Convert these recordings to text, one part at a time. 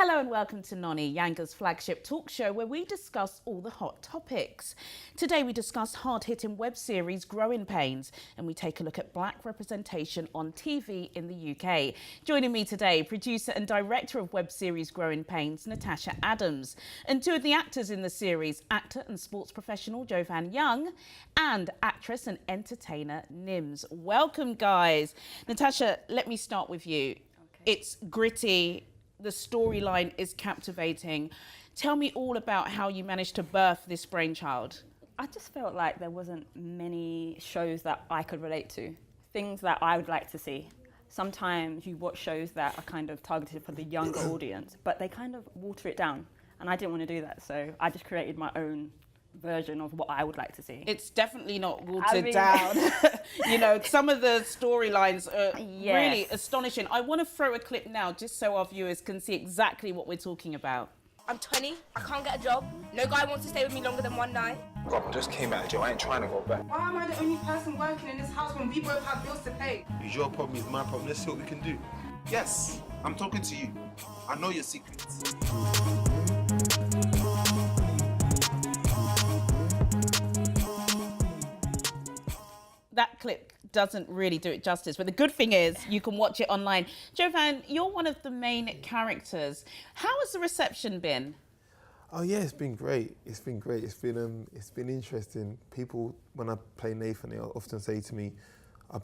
Hello and welcome to Noni, Yanga's flagship talk show where we discuss all the hot topics. Today we discuss hard-hitting web series Growing Pains and we take a look at black representation on TV in the UK. Joining me today, producer and director of web series Growing Pains, Natasha Adams, and two of the actors in the series, actor and sports professional Jovan Young and actress and entertainer Nims. Welcome guys. Natasha, let me start with you. Okay. It's gritty. The storyline is captivating. Tell me all about how you managed to birth this brainchild. I just felt like there wasn't many shows that I could relate to, things that I would like to see. Sometimes you watch shows that are kind of targeted for the younger audience, but they kind of water it down. And I didn't want to do that, so I just created my own version of what I would like to see. It's definitely not watered down. You know, some of the storylines are really astonishing. I want to throw a clip now just so our viewers can see exactly what we're talking about. I'm 20, I can't get a job. No guy wants to stay with me longer than one night. God, I just came out of jail, I ain't trying to go back. Why am I the only person working in this house when we both have bills to pay? It's your problem, it's my problem, let's see what we can do. Yes, I'm talking to you. I know your secrets. That clip doesn't really do it justice, but the good thing is you can watch it online. Jovan, you're one of the main characters. How has the reception been? Oh yeah, it's been great. It's been great. It's been interesting. People, when I play Nathan, they often say to me, I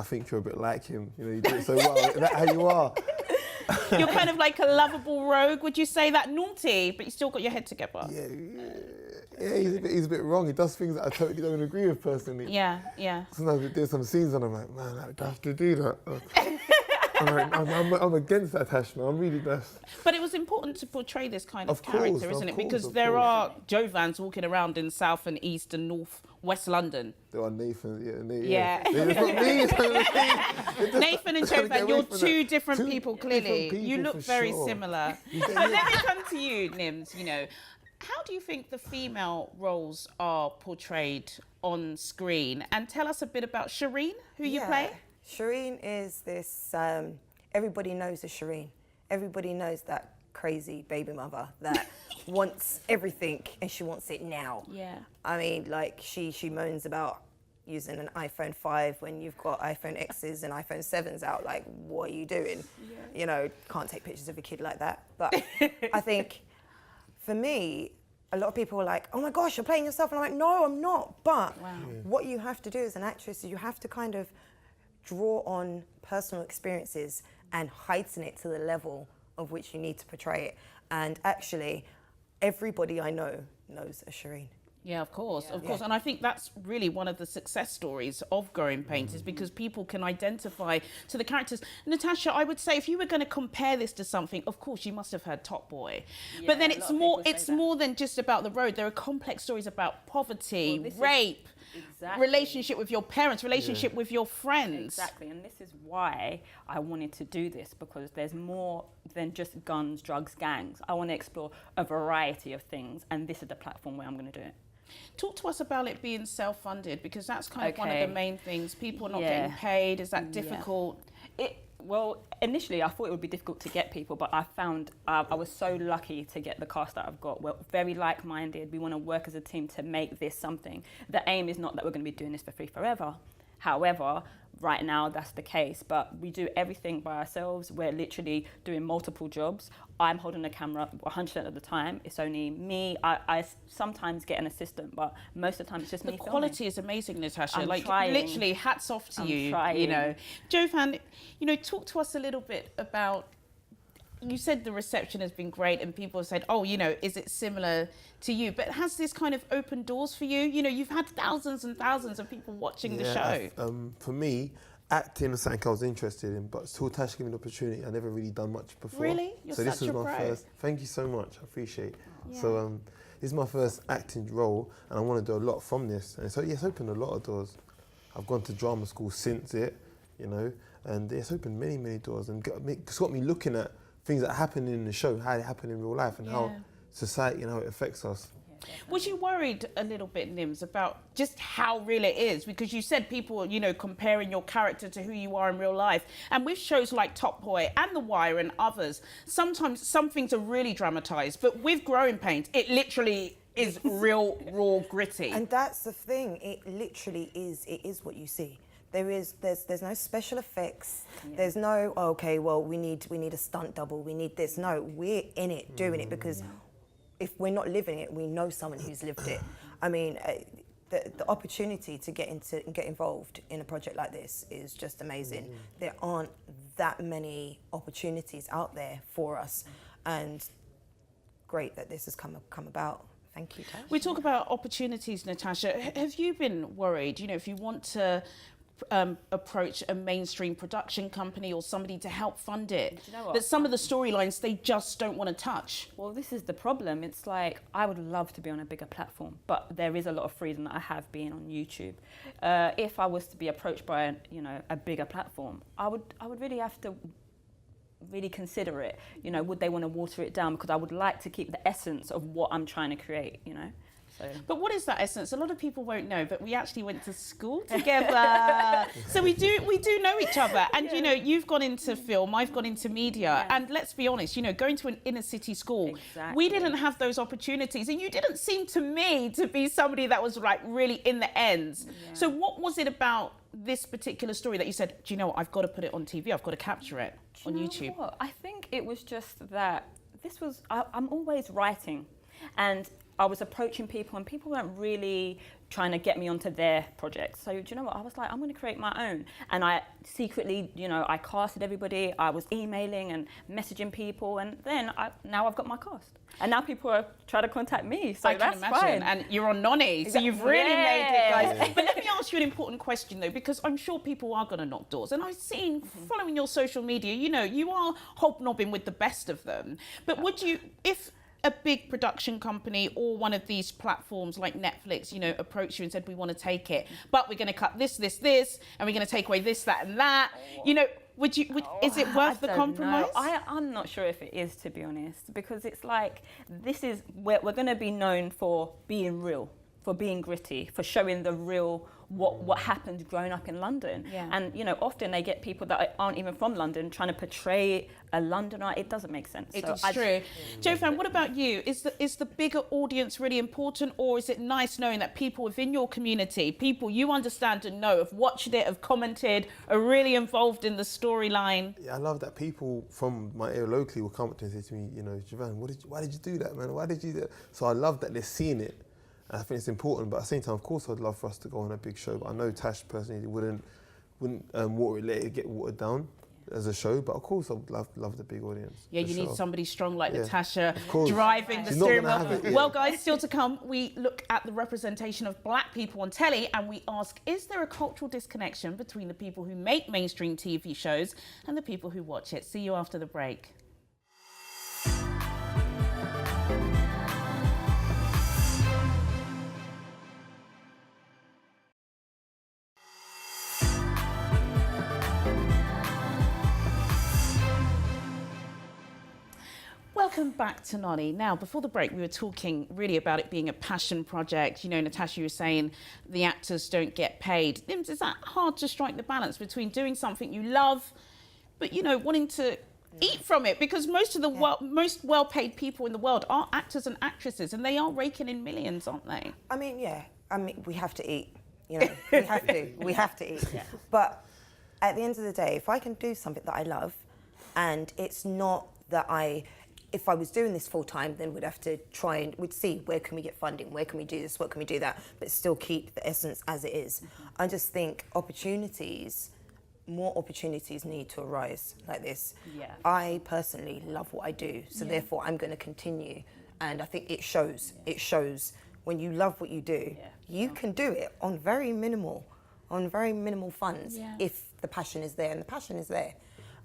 think you're a bit like him. You know, you do it so well. Is that how you are? You're kind of like a lovable rogue, would you say? That naughty, but you still got your head together. Yeah, he's a bit wrong. He does things that I totally don't agree with personally. Yeah. Sometimes we do some scenes and I'm like, man, I don't have to do that. I'm against that attachment. I'm really best. But it was important to portray this kind of character, isn't it? Because there are Jovans walking around in South and East and North West London. There are Nathan, yeah. It's not me. Nathan and Jovan, you're two different people, clearly. You look very similar. But let me come to you, Nims, you know. How do you think the female roles are portrayed on screen? And tell us a bit about Shireen, who you play. Shireen is this, everybody knows a Shireen. Everybody knows that crazy baby mother that wants everything and she wants it now. Yeah. I mean, like she moans about using an iPhone 5 when you've got iPhone X's and iPhone 7s out. Like, what are you doing? Yeah. You know, can't take pictures of a kid like that. But I think, for me, a lot of people are like, oh my gosh, you're playing yourself. And I'm like, no, I'm not. But what you have to do as an actress is you have to kind of draw on personal experiences and heighten it to the level of which you need to portray it. And actually, everybody I know knows a Shireen. Yeah, of course. And I think that's really one of the success stories of Growing Pains is because people can identify to the characters. Natasha, I would say if you were going to compare this to something, of course, you must have heard Top Boy. Yeah, but then it's more than just about the road. There are complex stories about poverty, rape, relationship with your parents, relationship with your friends. Exactly, and this is why I wanted to do this, because there's more than just guns, drugs, gangs. I want to explore a variety of things, and this is the platform where I'm going to do it. Talk to us about it being self-funded, because that's kind of one of the main things. People are not getting paid. Is that difficult? Well, initially I thought it would be difficult to get people, but I found I was so lucky to get the cast that I've got. We're very like-minded. We want to work as a team to make this something. The aim is not that we're going to be doing this for free forever. However, right now that's the case, but we do everything by ourselves. We're literally doing multiple jobs. I'm holding the camera 100% of the time. It's only me. I sometimes get an assistant, but most of the time it's just me filming. The quality is amazing, Natasha. I'm like trying. Literally, hats off to you. You know, Jovan, you know, talk to us a little bit about. You said the reception has been great and people have said, oh, you know, is it similar to you? But has this kind of opened doors for you? You know, you've had thousands and thousands of people watching the show. For me, acting was something I was interested in, but until Tash gave me the opportunity, I never really done much before. Really? You're so this such was a my pro. first. Thank you so much. I appreciate it. Yeah. So this is my first acting role, and I want to do a lot from this. And so it's opened a lot of doors. I've gone to drama school since it, you know, and it's opened many, many doors, and it's got me looking at things that happen in the show, how they happen in real life, and how society and how it affects us. Yeah. Was you worried a little bit, Nims, about just how real it is? Because you said people, you know, comparing your character to who you are in real life. And with shows like Top Boy and The Wire and others, sometimes some things are really dramatised. But with Growing Pains, it literally is real, raw, gritty. And that's the thing. It literally is. It is what you see. There's no special effects. There's no okay. Well, we need a stunt double. We need this. No, we're in it, doing it because if we're not living it, we know someone who's lived it. I mean, the opportunity to get involved in a project like this is just amazing. There aren't that many opportunities out there for us, and great that this has come about. Thank you, Tash. We talk about opportunities, Natasha. Have you been worried, you know, if you want to approach a mainstream production company or somebody to help fund it, you know what? that some of the storylines they just don't want to touch? Well, this is the problem. It's like I would love to be on a bigger platform, but there is a lot of freedom that I have being on YouTube. If I was to be approached by a bigger platform, I would really have to really consider it. You know, would they want to water it down? Because I would like to keep the essence of what I'm trying to create. You know. So. But what is that essence? A lot of people won't know, but we actually went to school together. So we do know each other. And, you know, you've gone into film, I've gone into media. Yeah. And let's be honest, you know, going to an inner city school, Exactly. we didn't have those opportunities. And you didn't seem to me to be somebody that was like really in the ends. Yeah. So what was it about this particular story that you said, do you know what, I've got to put it on TV, I've got to capture it on YouTube? What? I think it was just that I'm always writing, and I was approaching people and people weren't really trying to get me onto their projects. So, do you know what? I was like, I'm going to create my own. And I secretly, I casted everybody. I was emailing and messaging people. And then now I've got my cast. And now people are trying to contact me. So I can that's imagine. fine. And you're on Noni, so you've really made it, guys. But let me ask you an important question, though, because I'm sure people are going to knock doors. And I've seen, following your social media, you are hobnobbing with the best of them. But would you, if a big production company or one of these platforms like Netflix, approached you and said, we want to take it, but we're going to cut this, and we're going to take away this, that, and that, is it worth the compromise? I'm not sure if it is, to be honest, because it's like, this is where we're going to be known for being real, for being gritty, for showing the real what happened growing up in London. Yeah. And often they get people that aren't even from London trying to portray a Londoner. It doesn't make sense. It's true. Joe Fan, what about you? Is the bigger audience really important, or is it nice knowing that people within your community, people you understand and know, have watched it, have commented, are really involved in the storyline? Yeah, I love that people from my area locally will come up to me and say to me, Javan, why did you do that, man? Why did you do that? So I love that they're seeing it. I think it's important, but at the same time, of course, I'd love for us to go on a big show. But I know Tash personally wouldn't let it get watered down as a show. But of course, I'd love the big audience. Yeah, you need somebody strong like Natasha course. driving the She's not steering gonna wheel. have it, yeah. Well, guys, still to come, we look at the representation of black people on telly, and we ask, is there a cultural disconnection between the people who make mainstream TV shows and the people who watch it? See you after the break. Welcome back to Noni. Now, before the break, we were talking really about it being a passion project. Natasha, you were saying the actors don't get paid. Nims, is that hard to strike the balance between doing something you love, but, wanting to eat from it? Because most of the most well-paid people in the world are actors and actresses, and they are raking in millions, aren't they? I mean, we have to eat. We have to eat. Yeah. But at the end of the day, if I can do something that I love, and it's not that if I was doing this full time, then we'd have to we'd see where can we get funding, where can we do this, what can we do that, but still keep the essence as it is. I just think more opportunities need to arise like this. Yeah. I personally love what I do, so therefore I'm going to continue. And I think it shows. Yeah. It shows when you love what you do, you can do it on very minimal funds if the passion is there, and the passion is there.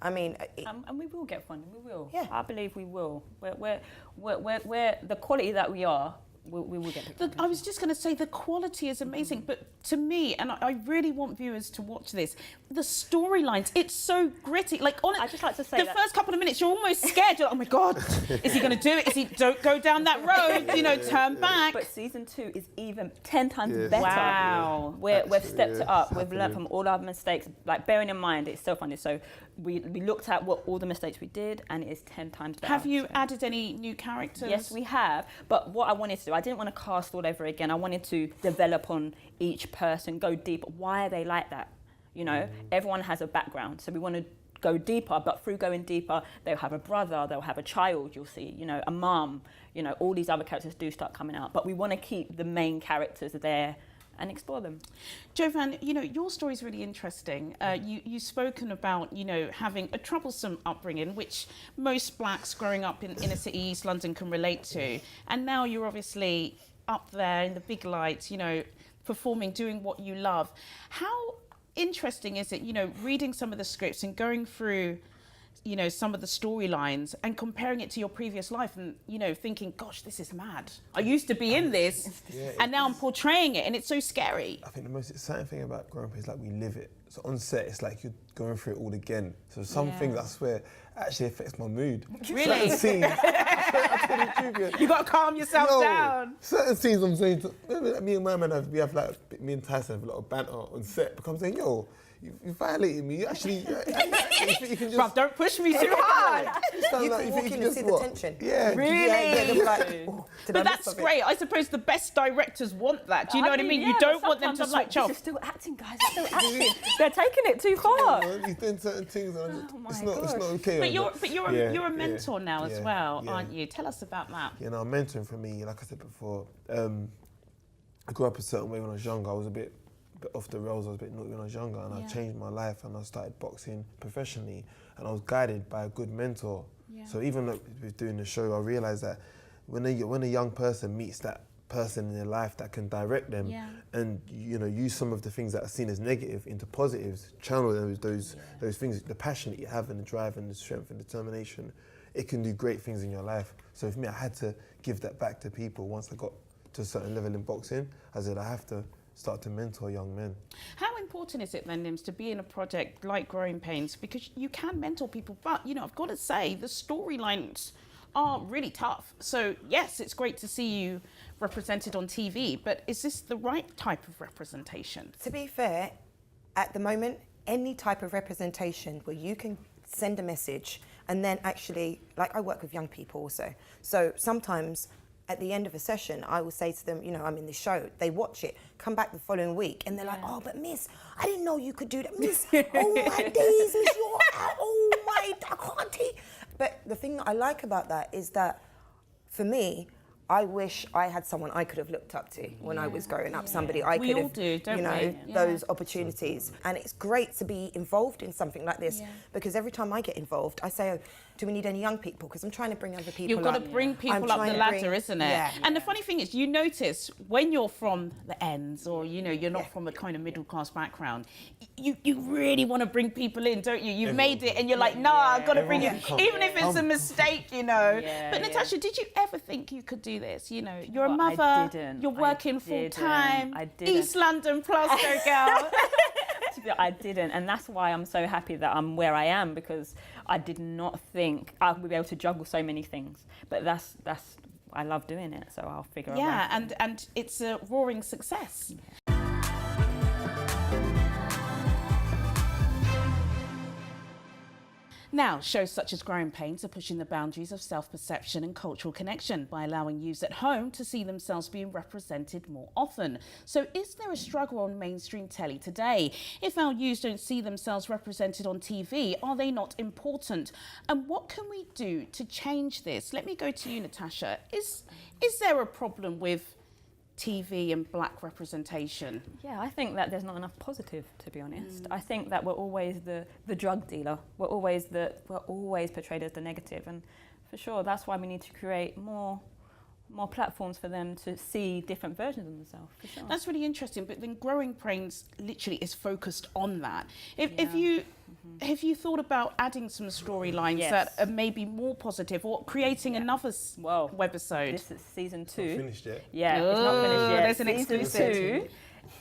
I mean, and we will get funding. We will. Yeah. I believe we will. We're the quality that we are. we will get picked up. I was just going to say the quality is amazing, but to me, and I really want viewers to watch this, the storylines, it's so gritty. Like, I just like to say the first couple of minutes, you're almost scared. You're like, oh my God, is he going to do it? Is he, don't go down that road, you know, turn back. But season 2 is even 10 times better. Wow. We've stepped it up. We've happening. learned from all our mistakes. Like, bearing in mind, it's so funny. So we looked at what all the mistakes we did, and it is 10 times better. Have you added any new characters? Yes, we have. But what I wanted to do, I didn't want to cast all over again. I wanted to develop on each person, go deep. Why are they like that? You know, everyone has a background. So we want to go deeper, but through going deeper, they'll have a brother, they'll have a child, you'll see, you know, a mum, you know, all these other characters do start coming out. But we want to keep the main characters there and explore them. Jovan, you know, your story is really interesting. You've spoken about, you know, having a troublesome upbringing, which most blacks growing up in inner city East London can relate to. And now you're obviously up there in the big lights, you know, performing, doing what you love. How interesting is it, you know, reading some of the scripts and going through, you know, some of the storylines and comparing it to your previous life and, you know, thinking, gosh, this is mad. I used to be in this and now I'm portraying it and it's so scary. I think the most exciting thing about growing up is like we live it. So on set, it's like you're going through it all again. So some things, I swear, actually affects my mood. Really? Certain scenes, I tell you the truth, You got to calm yourself down. Certain scenes I'm saying, me and my man, we have like, me and Tyson have a lot of banter on set because I'm saying, yo, you violated me. You actually, you can just... Bruv, don't push me too hard. You can walk in and see the tension. Yeah. Really? Yeah, they'll be like, oh, did I But miss that's something? great. I suppose the best directors want that. Do you know what I mean? You don't want them to sometimes I'm switch like, off. This is still acting, guys. It's still acting. They're taking it too far. He's doing certain things and I'm just, my it's not gosh. okay. But you're a mentor now as well, aren't you? Tell us about that. You know, mentoring for me, like I said before, I grew up a certain way when I was younger. I was a bit off the rails, I was a bit naughty when I was younger, and I changed my life and I started boxing professionally, and I was guided by a good mentor. So even with doing the show, I realised that when a young person meets that person in their life that can direct them and, you know, use some of the things that are seen as negative into positives, channel those things, the passion that you have and the drive and the strength and determination, it can do great things in your life. So for me, I had to give that back to people. Once I got to a certain level in boxing, I said I have to start to mentor young men. How important is it then, Nims, to be in a project like Growing Pains? Because you can mentor people, but, you know, I've got to say, the storylines are really tough. So, yes, it's great to see you represented on TV, but is this the right type of representation? To be fair, at the moment, any type of representation where you can send a message and then actually, like I work with young people also, so sometimes at the end of a session, I will say to them, you know, I'm in this show. They watch it, come back the following week, and they're like, oh, but Miss, I didn't know you could do that. Miss, oh my days, Miss, you're out. Oh my, I can't take. But the thing that I like about that is that, for me, I wish I had someone I could have looked up to when I was growing up. Somebody I We could all have, do, don't you know, we? those opportunities. And it's great to be involved in something like this because every time I get involved, I say, oh, do we need any young people? Because I'm trying to bring other people You've got to up. bring people up the ladder, isn't it? Yeah. And the funny thing is, you notice when you're from the ends or, you know, you're not from a kind of middle class background, you really want to bring people in, don't you? You've made it and you're like, nah, I've got to bring you, even if it's a mistake, you know. But Natasha, did you ever think you could do this? You know, you're a mother, I didn't. you're working full time, I didn't. East London Plasto girl. I didn't, and that's why I'm so happy that I'm where I am, because I did not think I would be able to juggle so many things. But that's I love doing it, so I'll figure it out. Yeah, and it's a roaring success. Now, shows such as Growing Pains are pushing the boundaries of self-perception and cultural connection by allowing youths at home to see themselves being represented more often. So is there a struggle on mainstream telly today? If our youths don't see themselves represented on TV, are they not important? And what can we do to change this? Let me go to you, Natasha. Is there a problem with TV and black representation? Yeah, I think that there's not enough positive, to be honest. I think that we're always the drug dealer. We're always portrayed as the negative, and for sure that's why we need to create more more platforms for them to see different versions of themselves. For sure. That's really interesting. But then Growing Pains literally is focused on that. If you have you thought about adding some storylines Yes. that are maybe more positive, or creating another webisode? This is season 2. Not finished yet. Yeah, it's not finished yet. There's an Season exclusive. 2,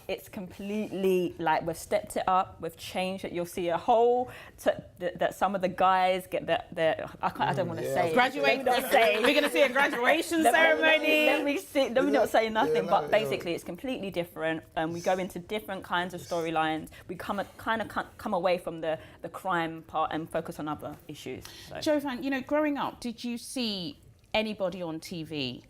it's completely like we've stepped it up, we've changed it. You'll see a whole that some of the guys get their I don't want to say Graduate. We're going to see a graduation ceremony. Let me not say nothing, Yeah, no, but yeah. basically it's completely different. We go into different kinds of storylines. We come away from the crime part and focus on other issues. So. Jovan, you know, growing up, did you see anybody on TV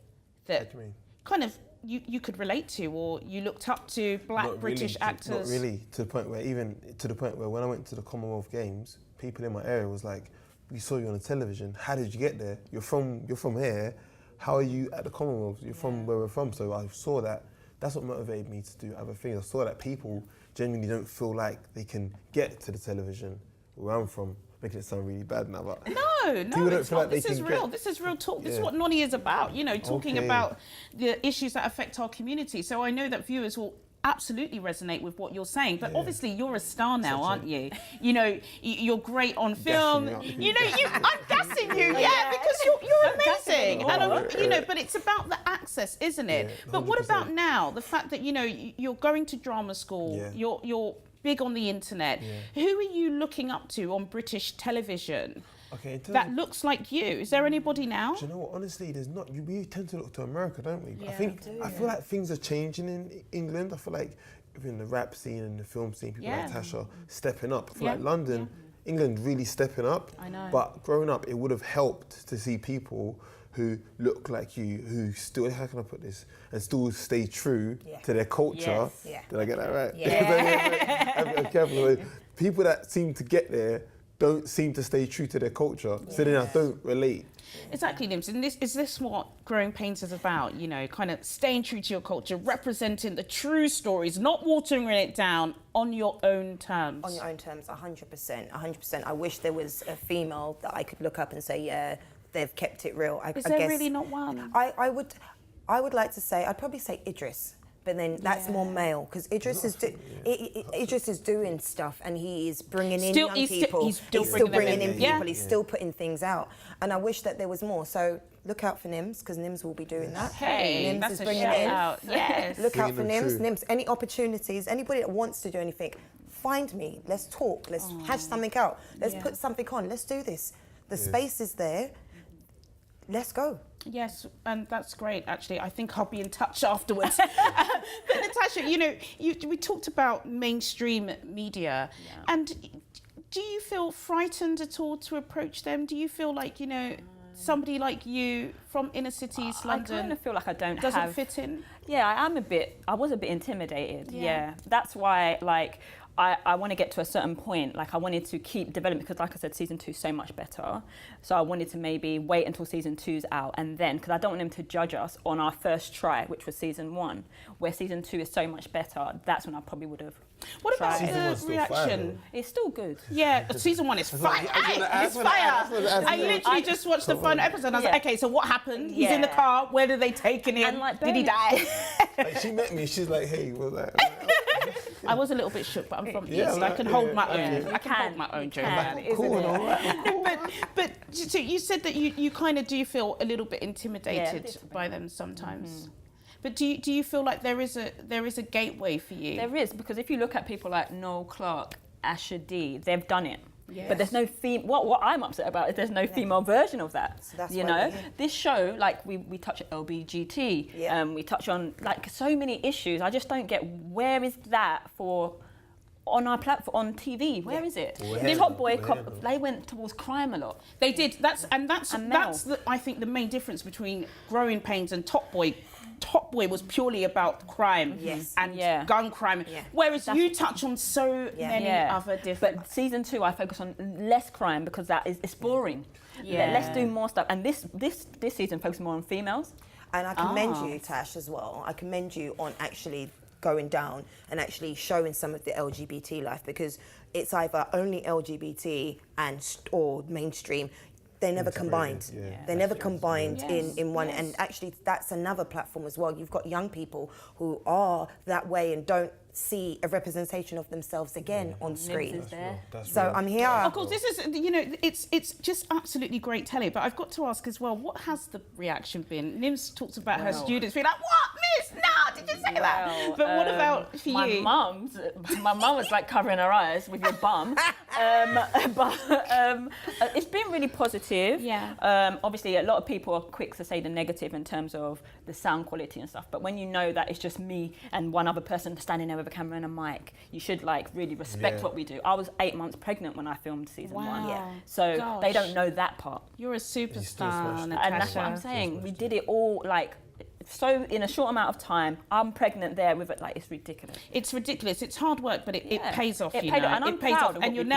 that What do you mean? kind of you could relate to, or you looked up to, black Not British really, actors? Not really, to the point where when I went to the Commonwealth Games, people in my area was like, "We saw you on the television. How did you get there? You're from here. How are you at the Commonwealth? You're from where we're from." So I saw that. That's what motivated me to do other things. I saw that people genuinely don't feel like they can get to the television where I'm from. Making it sound really bad now, but No, People don't it's feel not. like they This is can real. get- This is real talk. This is Yeah. what Noni is about. You know, talking Okay. about the issues that affect our community. So I know that viewers will absolutely resonate with what you're saying. But obviously, you're a star now, aren't you? You know, you're great on film. me up. You know, I'm gassing you, yeah, because you're amazing. And you know, but it's about the access, isn't it? Yeah, but what 100%. about now? The fact that you know you're going to drama school. Yeah. You're big on the internet. Yeah. Who are you looking up to on British television? okay. In terms That of- looks like you. Is there anybody now? Do you know what? Honestly, there's not. We tend to look to America, don't we? Yeah, I feel like things are changing in England. I feel like even the rap scene and the film scene, people Yeah. like Tasha stepping up. I feel Yeah. like London, England really stepping up. I know. But growing up, it would have helped to see people who look like you, who still, how can I put this, and still stay true to their culture. Yes. Yeah. Did I get that right? Yeah. I'm careful. People that seem to get there don't seem to stay true to their culture. So then I don't relate. Exactly, Nims. And is this what Growing Pains is about? You know, kind of staying true to your culture, representing the true stories, not watering it down on your own terms. On your own terms, 100%. 100%. I wish there was a female that I could look up and say, yeah, they've kept it real. Is I there guess really not one? I would like to say, I'd probably say Idris. But then that's more male, because Idris is doing stuff, and he is bringing in young people. He's still still bringing them bringing in in. people. Yeah. He's still putting things out, and I wish that there was more. So look out for Nims, because Nims will be doing that. Hey, Nims that's is a bringing shout it in. out. Yes. Look out for Bringing them Nims. true. Nims, any opportunities, anybody that wants to do anything, find me. Let's talk. Let's hash something out. Let's put something on. Let's do this. The space is there. Let's go. Yes, and that's great, actually. I think I'll be in touch afterwards. But Natasha, you know, we talked about mainstream media, and do you feel frightened at all to approach them? Do you feel like, you know, somebody like you from inner cities, I London, kind of feel like I don't doesn't have... fit in? Yeah, I was a bit intimidated. Yeah. Yeah. That's why, like, I want to get to a certain point. Like, I wanted to keep developing, because like I said, season 2 is so much better. So I wanted to maybe wait until season 2's out, and then, because I don't want them to judge us on our first try, which was season 1, where season 2 is so much better. That's when I probably would have. What about tried. Season one's the still reaction? It's still good. Yeah, season 1 is fire. It's fire. I literally just watched the final episode. And I was like, okay, so what happened? He's in the Yeah. car. Where did they take him? And, like, Did he die? Like, she met me, she's like, hey, what's that? I was a little bit shook, but I'm from the Yeah, East. I can hold my yeah. own. I can hold my own, Joe. Cool and all that. But so you said that you kind of do feel a little bit Yeah, intimidated different. by them sometimes. But do you feel like there is a gateway for you? There is, because if you look at people like Noel Clarke, Asher D, they've done it. Yes. But there's no what I'm upset about is there's no female version of that. So that's you why know, we're here. this show, like we touch LBGT, we touch on like so many issues. I just don't get, where is that for on our platform on TV? Where is it? Where? Top Boy, Where? they went towards crime a lot. They did. That's And Mel. I think the main difference between Growing Pains and Top Boy. Top Boy was purely about crime and Yeah. gun crime, whereas you touch on so many other different. But season 2, I focus on less crime because it's boring. Yeah. Let's do more stuff. And this season focuses more on females. And I commend you, Tash, as well. I commend you on actually going down and actually showing some of the LGBT life, because it's either only LGBT or mainstream. they're never Integrated, combined. yeah. They're never combined Yes, in one. yes. And actually, that's another platform as well. You've got young people who are that way and don't see a representation of themselves again on screen. is there. So I'm here. Of course, this is, you know, it's just absolutely great telly. But I've got to ask as well, what has the reaction been? Nims talks about her Well. students being like, "What, Miss? No, did you say that?" But what about for my you? My mum was like covering her eyes with your bum. It's been really positive. Yeah. Obviously, a lot of people are quick to say the negative in terms of the sound quality and stuff. But when you know that it's just me and one other person standing there with a camera and a mic, you should like really respect what we do. I was 8 months pregnant when I filmed season one. Wow. So Gosh. they don't know that part. You're a still superstar, smashed it. Natasha. And that's what I'm saying. We did it all like so in a short amount of time. I'm pregnant there with it. Like, it's ridiculous. It's ridiculous. It's hard work, but it Yeah. pays off. It You paid know, off, and I'm it pays proud off. of And what you're we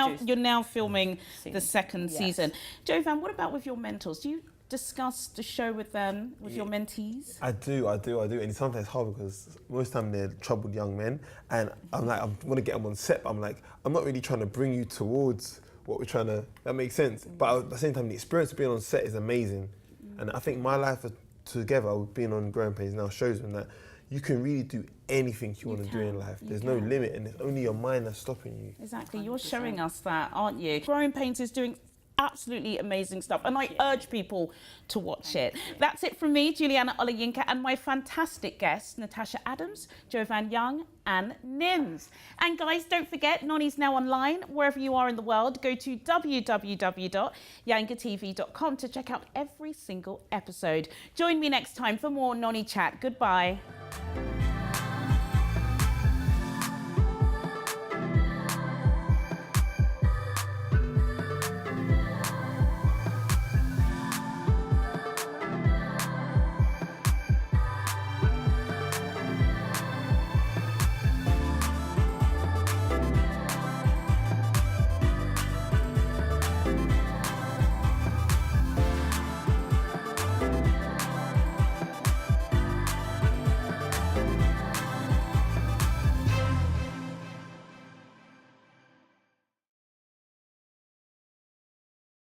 now produced. filming the Season. second Yes. season. Jovan, what about with your mentors? Do you discuss the show with them, with your mentees? I do, and it's sometimes hard because most of the time they're troubled young men, and I'm like, I want to get them on set, but I'm like, I'm not really trying to bring you towards what we're trying to. That makes sense. But at the same time, the experience of being on set is amazing, and I think my life together with being on Growin Pains now shows them that you can really do anything you want to do in life. There's no limit, and it's only your mind that's stopping you. Exactly. You're showing us that, aren't you? Growin Pains is doing absolutely amazing stuff, and I urge people to watch it. That's it from me, Juliana Olayinka, and my fantastic guests, Natasha Adams, Jovan Young, and Nims. And guys, don't forget, Noni's now online. Wherever you are in the world, go to www.yangatv.com to check out every single episode. Join me next time for more Noni Chat. Goodbye.